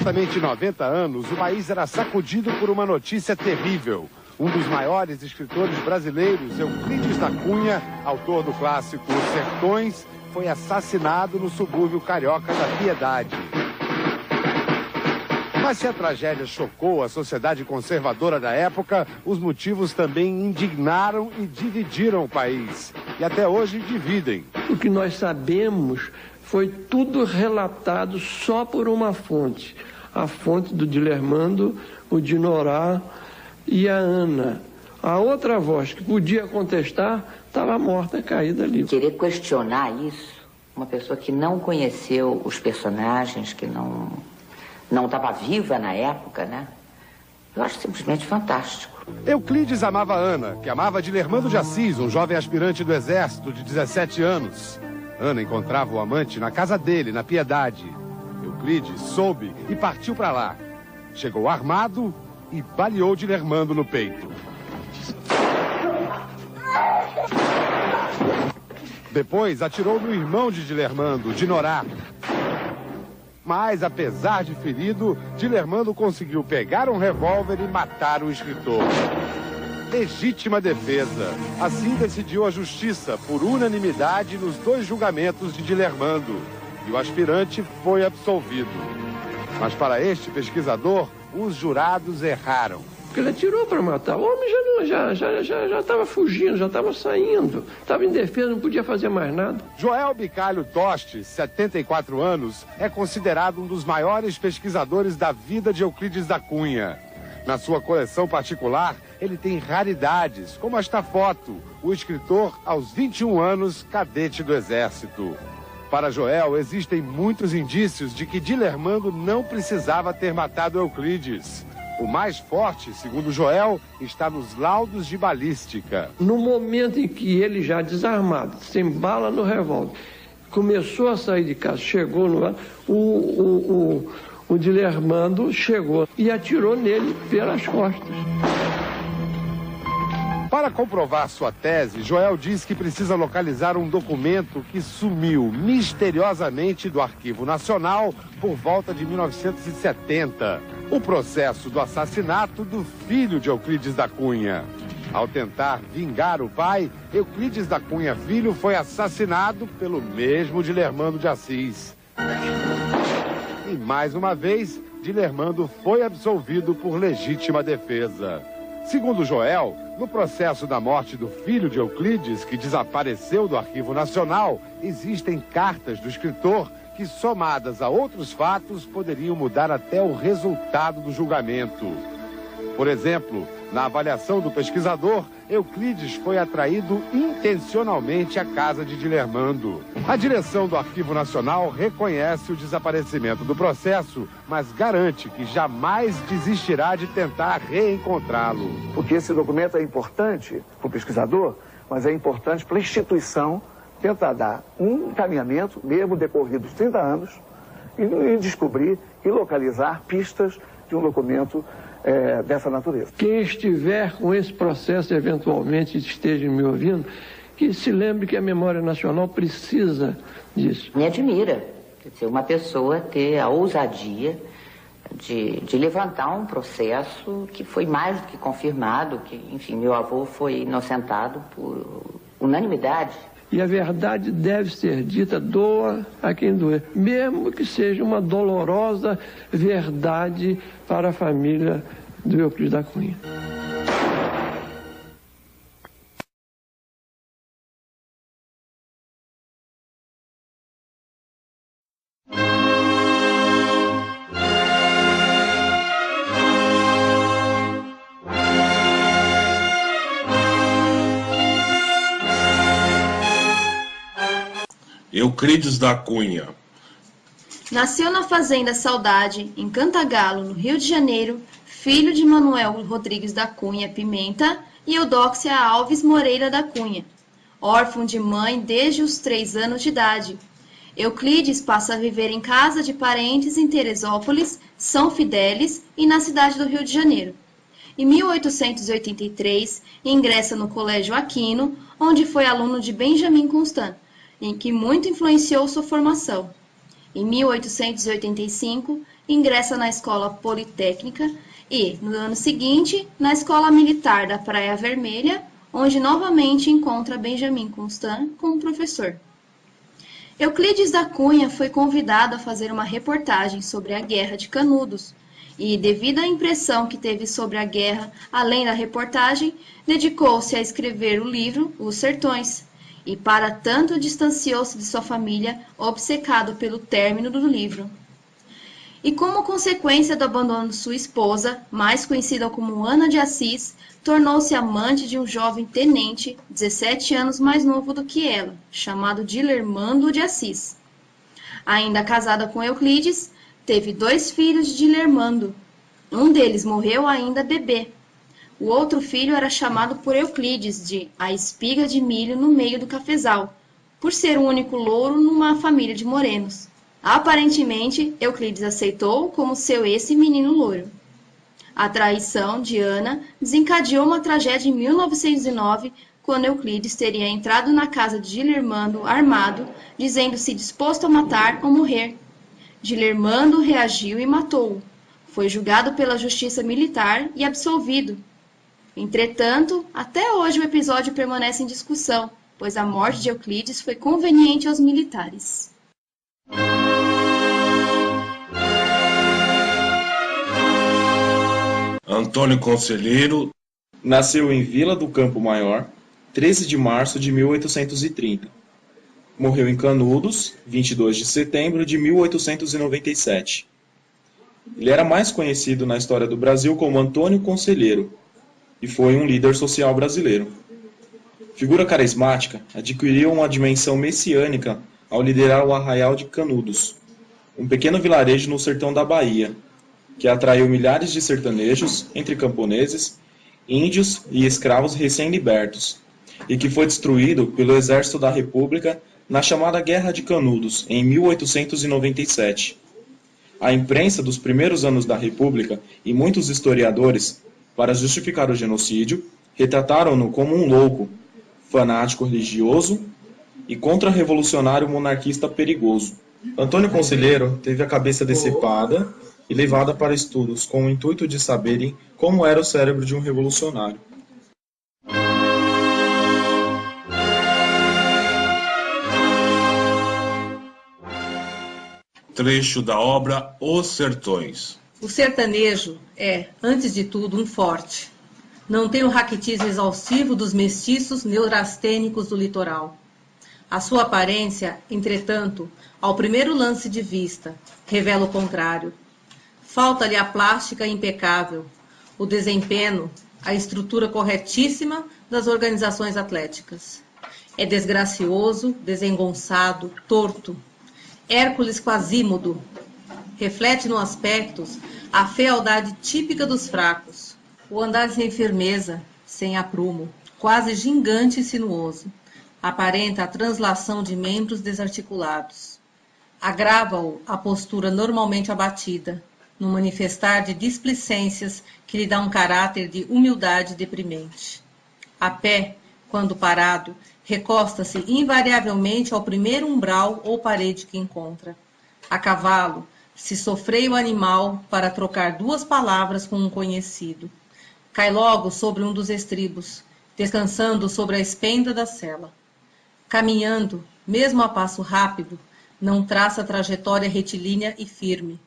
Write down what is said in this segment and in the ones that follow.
exatamente 90 anos, o país era sacudido por uma notícia terrível. Um dos maiores escritores brasileiros, Euclides da Cunha, autor do clássico Os Sertões, foi assassinado no subúrbio carioca da Piedade. Mas se a tragédia chocou a sociedade conservadora da época, os motivos também indignaram e dividiram o país. E até hoje dividem. O que nós sabemos foi tudo relatado só por uma fonte. A fonte do Dilermando, o Dinorá e a Ana. A outra voz que podia contestar estava morta, caída ali. Querer questionar isso, uma pessoa que não conheceu os personagens, que não estava viva na época, né? Eu acho simplesmente fantástico. Euclides amava Ana, que amava Dilermando de Assis, um jovem aspirante do exército de 17 anos. Ana encontrava o amante na casa dele, na Piedade. Euclides soube e partiu para lá. Chegou armado e baleou Dilermando no peito. Depois atirou no irmão de Dilermando, Dinorá. Mas, apesar de ferido, Dilermando conseguiu pegar um revólver e matar o escritor. Legítima defesa. Assim decidiu a justiça, por unanimidade, nos 2 julgamentos de Dilermando. E o aspirante foi absolvido. Mas para este pesquisador, os jurados erraram. Porque ele atirou para matar. O homem já estava fugindo, já estava saindo. Estava indefeso, não podia fazer mais nada. Joel Bicalho Toste, 74 anos, é considerado um dos maiores pesquisadores da vida de Euclides da Cunha. Na sua coleção particular, ele tem raridades, como esta foto, o escritor aos 21 anos, cadete do Exército. Para Joel, existem muitos indícios de que Dilermando não precisava ter matado Euclides. O mais forte, segundo Joel, está nos laudos de balística. No momento em que ele, já desarmado, sem bala no revólver, começou a sair de casa, chegou no... O Dilermando chegou e atirou nele pelas costas. Para comprovar sua tese, Joel diz que precisa localizar um documento que sumiu misteriosamente do Arquivo Nacional por volta de 1970. O processo do assassinato do filho de Euclides da Cunha. Ao tentar vingar o pai, Euclides da Cunha Filho foi assassinado pelo mesmo Dilermando de Assis. E mais uma vez, Dilermando foi absolvido por legítima defesa. Segundo Joel, no processo da morte do filho de Euclides, que desapareceu do Arquivo Nacional, existem cartas do escritor que, somadas a outros fatos, poderiam mudar até o resultado do julgamento. Por exemplo, na avaliação do pesquisador, Euclides foi atraído intencionalmente à casa de Dilermando. A direção do Arquivo Nacional reconhece o desaparecimento do processo, mas garante que jamais desistirá de tentar reencontrá-lo. Porque esse documento é importante para o pesquisador, mas é importante para a instituição tentar dar um encaminhamento, mesmo decorridos 30 anos, e descobrir e localizar pistas de um documento dessa natureza. Quem estiver com esse processo, eventualmente esteja me ouvindo, que se lembre que a memória nacional precisa disso. Me admira, quer dizer, uma pessoa ter a ousadia de levantar um processo que foi mais do que confirmado, que, enfim, meu avô foi inocentado por unanimidade. E a verdade deve ser dita, doa a quem doer, mesmo que seja uma dolorosa verdade para a família do Euclides da Cunha. Euclides da Cunha. Nasceu na Fazenda Saudade, em Cantagalo, no Rio de Janeiro, filho de Manuel Rodrigues da Cunha Pimenta e Eudóxia Alves Moreira da Cunha. Órfão de mãe desde os 3 anos de idade, Euclides passa a viver em casa de parentes em Teresópolis, São Fidélis e na cidade do Rio de Janeiro. Em 1883, ingressa no Colégio Aquino, onde foi aluno de Benjamin Constant, em que muito influenciou sua formação. Em 1885, ingressa na Escola Politécnica e, no ano seguinte, na Escola Militar da Praia Vermelha, onde novamente encontra Benjamin Constant como professor. Euclides da Cunha foi convidado a fazer uma reportagem sobre a Guerra de Canudos e, devido à impressão que teve sobre a guerra, além da reportagem, dedicou-se a escrever o livro Os Sertões e, para tanto, distanciou-se de sua família, obcecado pelo término do livro. E como consequência do abandono de sua esposa, mais conhecida como Ana de Assis, tornou-se amante de um jovem tenente, 17 anos mais novo do que ela, chamado Dilermando de Assis. Ainda casada com Euclides, teve 2 filhos de Dilermando. Um deles morreu ainda bebê. O outro filho era chamado por Euclides de a espiga de milho no meio do cafezal, por ser o único louro numa família de morenos. Aparentemente, Euclides aceitou como seu esse menino louro. A traição de Ana desencadeou uma tragédia em 1909, quando Euclides teria entrado na casa de Dilermando armado, dizendo-se disposto a matar ou morrer. Dilermando reagiu e matou-o. Foi julgado pela justiça militar e absolvido. Entretanto, até hoje o episódio permanece em discussão, pois a morte de Euclides foi conveniente aos militares. Antônio Conselheiro nasceu em Vila do Campo Maior, 13 de março de 1830. Morreu em Canudos, 22 de setembro de 1897. Ele era mais conhecido na história do Brasil como Antônio Conselheiro e foi um líder social brasileiro. Figura carismática, adquiriu uma dimensão messiânica ao liderar o Arraial de Canudos, um pequeno vilarejo no sertão da Bahia, que atraiu milhares de sertanejos, entre camponeses, índios e escravos recém-libertos, e que foi destruído pelo Exército da República na chamada Guerra de Canudos, em 1897. A imprensa dos primeiros anos da República e muitos historiadores, para justificar o genocídio, retrataram-no como um louco, fanático religioso e contra-revolucionário monarquista perigoso. Antônio Conselheiro teve a cabeça decepada e levada para estudos com o intuito de saberem como era o cérebro de um revolucionário. trecho da obra Os Sertões. O sertanejo é, antes de tudo, um forte. Não tem o raquitismo exaustivo dos mestiços neurastênicos do litoral. A sua aparência, entretanto, ao primeiro lance de vista, revela o contrário. Falta-lhe a plástica impecável, o desempenho, a estrutura corretíssima das organizações atléticas. É desgracioso, desengonçado, torto. Hércules Quasímodo. Reflete no aspecto a fealdade típica dos fracos. O andar sem firmeza, sem aprumo, quase gigante e sinuoso. Aparenta a translação de membros desarticulados. Agrava-o a postura normalmente abatida, no manifestar de displicências que lhe dá um caráter de humildade deprimente. A pé, quando parado, recosta-se invariavelmente ao primeiro umbral ou parede que encontra. A cavalo, se sofreia o animal para trocar 2 palavras com um conhecido. Cai logo sobre um dos estribos, descansando sobre a espenda da sela. Caminhando, mesmo a passo rápido, não traça trajetória retilínea e firme.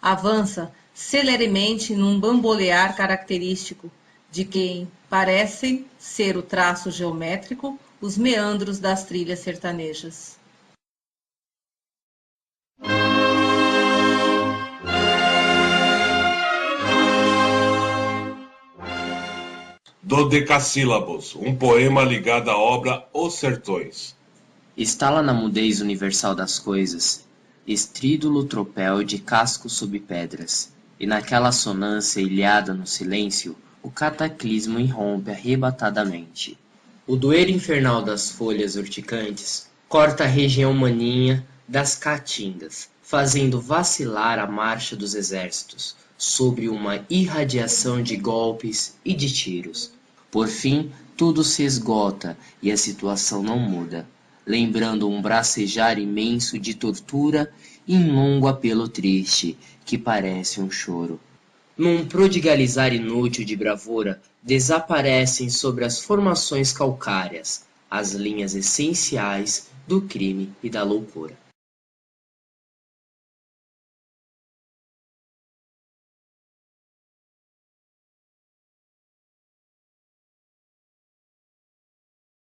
Avança celeremente num bambolear característico, de quem parecem ser o traço geométrico os meandros das trilhas sertanejas. Dodecassílabos, um poema ligado à obra Os Sertões. Estala na mudez universal das coisas, estrídulo tropel de cascos sob pedras, e naquela sonância ilhada no silêncio, o cataclismo irrompe arrebatadamente. O doer infernal das folhas urticantes corta a região maninha das caatingas, fazendo vacilar a marcha dos exércitos, sobre uma irradiação de golpes e de tiros. Por fim, tudo se esgota e a situação não muda. lembrando um bracejar imenso de tortura e um longo apelo triste, que parece um choro. Num prodigalizar inútil de bravura, desaparecem sobre as formações calcárias as linhas essenciais do crime e da loucura.